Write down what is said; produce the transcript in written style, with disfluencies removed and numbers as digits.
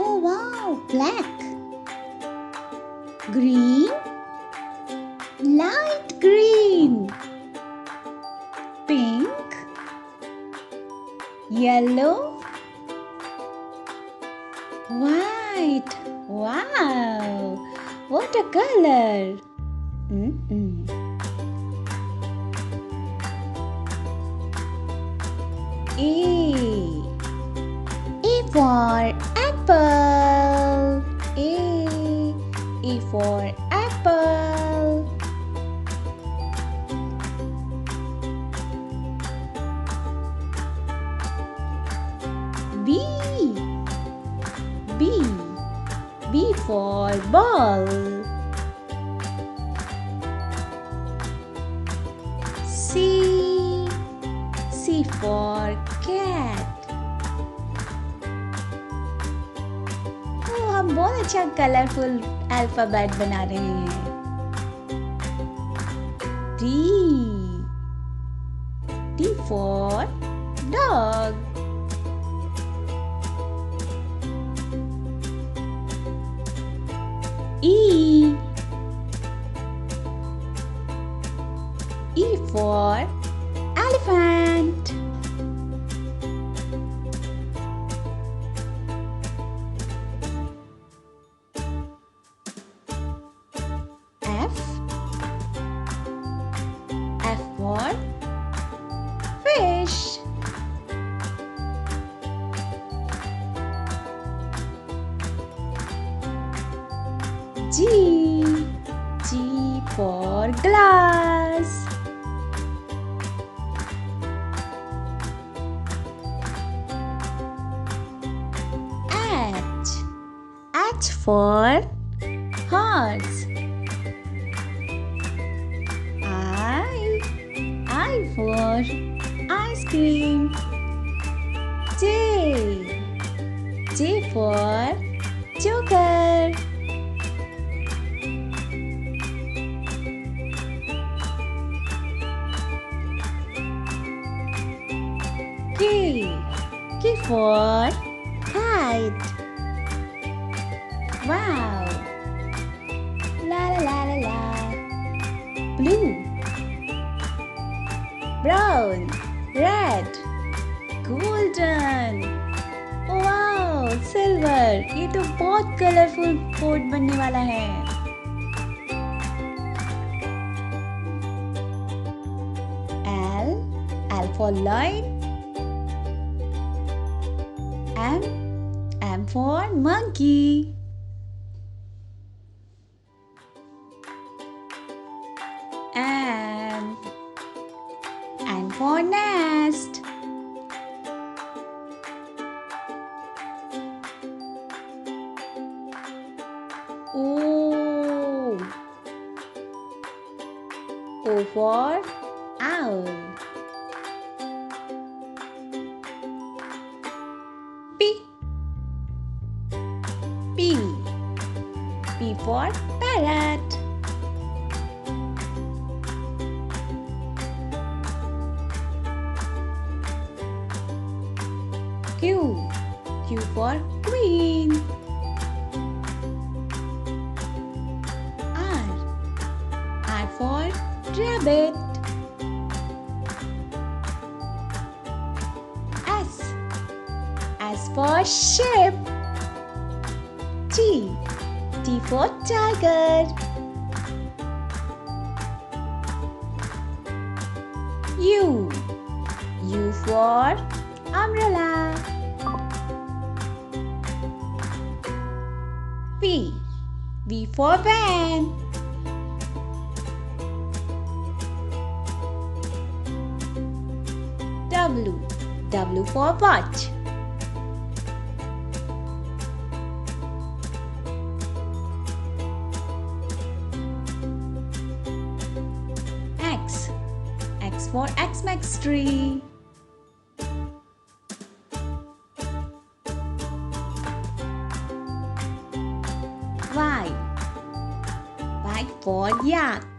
Oh wow, black, green, light green, pink, yellow, white. Wow, what a color! A. A for apple. A for apple. B. B. B for ball. C. C for cat. हम बहुत अच्छा colourful alphabet बना रहे हैं. D. D for dog. E. E for elephant. F. F for fish. G. G for glass. H. H for horse. I for ice cream. J. J for joker. K. K for kite. Wow. La la la la la. Blue, brown, red, golden. Wow, silver. ये तो बहुत colourful board बनने वाला है. L. L for lion. M. M for monkey. N for nest. O. O for owl. P. P. P for parrot. Q. Q for queen. R. R for rabbit. S. S for sheep. T. T for tiger. U. U for umbrella. V. V for van. W. W for watch. X. X for Xmas tree. Y. Y for yak.